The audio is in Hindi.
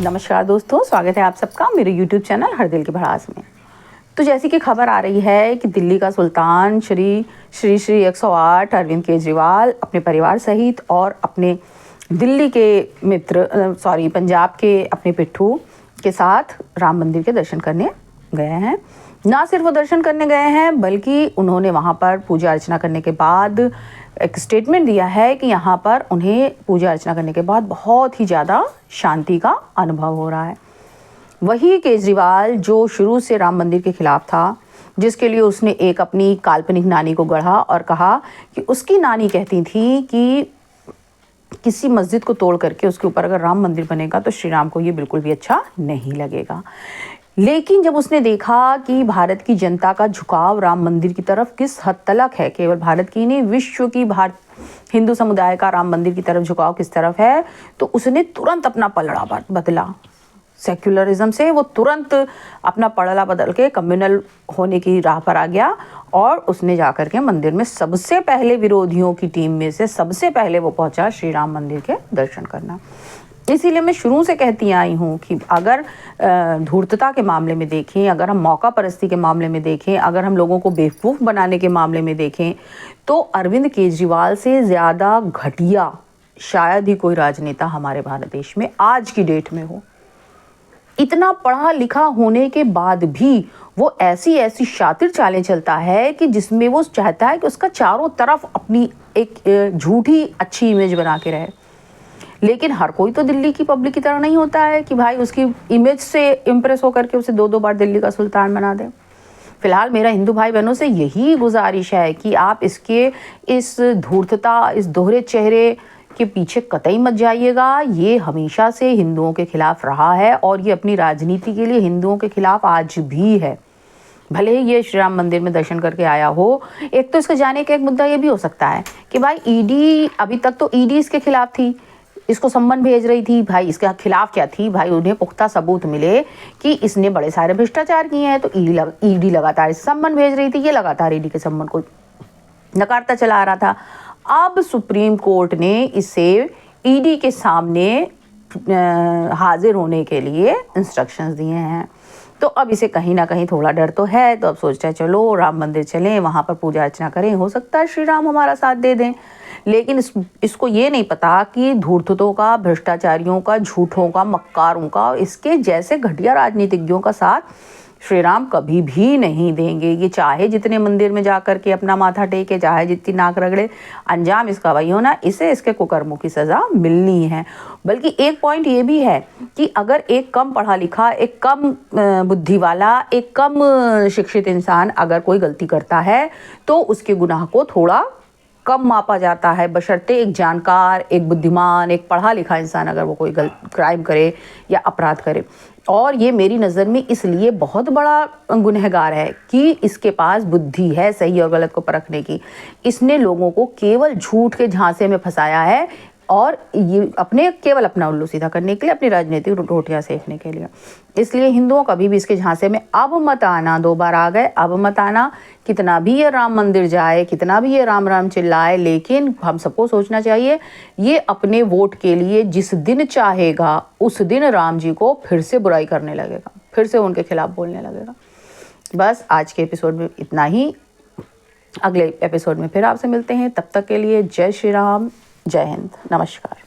नमस्कार दोस्तों, स्वागत है आप सबका मेरे YouTube चैनल हर दिल की भड़ास में। तो जैसी कि खबर आ रही है कि दिल्ली का सुल्तान श्री 108 अरविंद केजरीवाल अपने परिवार सहित और अपने दिल्ली के पंजाब के अपने पिट्ठू के साथ राम मंदिर के दर्शन करने गए हैं। ना सिर्फ वो दर्शन करने गए हैं बल्कि उन्होंने वहाँ पर पूजा अर्चना करने के बाद एक स्टेटमेंट दिया है कि यहाँ पर उन्हें पूजा अर्चना करने के बाद बहुत ही ज़्यादा शांति का अनुभव हो रहा है। वही केजरीवाल जो शुरू से राम मंदिर के खिलाफ था, जिसके लिए उसने एक अपनी काल्पनिक नानी को गढ़ा और कहा कि उसकी नानी कहती थी कि किसी मस्जिद को तोड़ करके उसके ऊपर अगर राम मंदिर बनेगा तो श्री राम को ये बिल्कुल भी अच्छा नहीं लगेगा। लेकिन जब उसने देखा कि भारत की जनता का झुकाव राम मंदिर की तरफ किस हद तक है, केवल भारत की नहीं विश्व की हिंदू समुदाय का राम मंदिर की तरफ झुकाव किस तरफ है, तो उसने तुरंत अपना पलड़ा बदला। सेक्युलरिज्म से वो तुरंत अपना पलड़ा बदल के कम्युनल होने की राह पर आ गया और उसने जाकर के मंदिर में सबसे पहले विरोधियों की टीम में से सबसे पहले वो पहुंचा श्री राम मंदिर के दर्शन करना। इसीलिए मैं शुरू से कहती आई हूँ कि अगर धूर्तता के मामले में देखें, अगर हम मौका परस्ती के मामले में देखें, अगर हम लोगों को बेवकूफ़ बनाने के मामले में देखें, तो अरविंद केजरीवाल से ज़्यादा घटिया शायद ही कोई राजनेता हमारे भारत देश में आज की डेट में हो। इतना पढ़ा लिखा होने के बाद भी वो ऐसी शातिर चालें चलता है कि जिसमें वो चाहता है कि उसका चारों तरफ अपनी एक झूठी अच्छी इमेज बना के रहे। लेकिन हर कोई तो दिल्ली की पब्लिक की तरह नहीं होता है कि भाई उसकी इमेज से इम्प्रेस होकर के उसे 2-2 बार दिल्ली का सुल्तान बना दे। फिलहाल मेरा हिंदू भाई बहनों से यही गुजारिश है कि आप इस धूर्तता, इस दोहरे चेहरे के पीछे कतई मत जाइएगा। ये हमेशा से हिंदुओं के खिलाफ रहा है और ये अपनी राजनीति के लिए हिंदुओं के खिलाफ आज भी है। भले ही ये श्री राम मंदिर में दर्शन करके आया हो। एक तो इसके जाने का एक मुद्दा ये भी हो सकता है कि भाई ईडी, अभी तक तो ईडी इसके खिलाफ थी, इसको सम्मन भेज रही थी। भाई इसके खिलाफ क्या थी? भाई उन्हें पुख्ता सबूत मिले कि इसने बड़े सारे भ्रष्टाचार किए हैं, तो ईडी लगातार इसे सम्मन भेज रही थी। ये लगातार ईडी के सम्मन को नकारता चला आ रहा था। अब सुप्रीम कोर्ट ने इसे ईडी के सामने हाजिर होने के लिए इंस्ट्रक्शंस दिए हैं। तो अब इसे कहीं ना कहीं थोड़ा डर तो है, तो अब सोचता है चलो राम मंदिर चलें, वहाँ पर पूजा अर्चना करें, हो सकता है श्री राम हमारा साथ दे दें। लेकिन इसको ये नहीं पता कि धूर्तों का, भ्रष्टाचारियों का, झूठों का, मक्कारों का, इसके जैसे घटिया राजनीतिज्ञों का साथ श्री राम कभी भी नहीं देंगे। ये चाहे जितने मंदिर में जा कर के अपना माथा टेके, चाहे जितनी नाक रगड़े, अंजाम इसका वही होना, इसे इसके कुकर्मों की सज़ा मिलनी है। बल्कि एक पॉइंट ये भी है कि अगर एक कम पढ़ा लिखा, एक कम बुद्धि वाला, एक कम शिक्षित इंसान अगर कोई गलती करता है तो उसके गुनाह को थोड़ा कम मापा जाता है, बशर्ते एक जानकार, एक बुद्धिमान, एक पढ़ा लिखा इंसान अगर वो कोई क्राइम करे या अपराध करे। और ये मेरी नज़र में इसलिए बहुत बड़ा गुनहगार है कि इसके पास बुद्धि है सही और गलत को परखने की। इसने लोगों को केवल झूठ के झांसे में फंसाया है और ये केवल अपना उल्लू सीधा करने के लिए, अपनी राजनीतिक रोटियां सेकने के लिए। इसलिए हिंदुओं कभी भी इसके झांसे में अब मत आना। 2 बार आ गए, अब मत आना। कितना भी ये राम मंदिर जाए, कितना भी ये राम राम चिल्लाए, लेकिन हम सबको सोचना चाहिए ये अपने वोट के लिए जिस दिन चाहेगा उस दिन राम जी को फिर से बुराई करने लगेगा, फिर से उनके खिलाफ बोलने लगेगा। बस आज के एपिसोड में इतना ही। अगले एपिसोड में फिर आपसे मिलते हैं। तब तक के लिए जय श्री राम, जय हिंद, नमस्कार।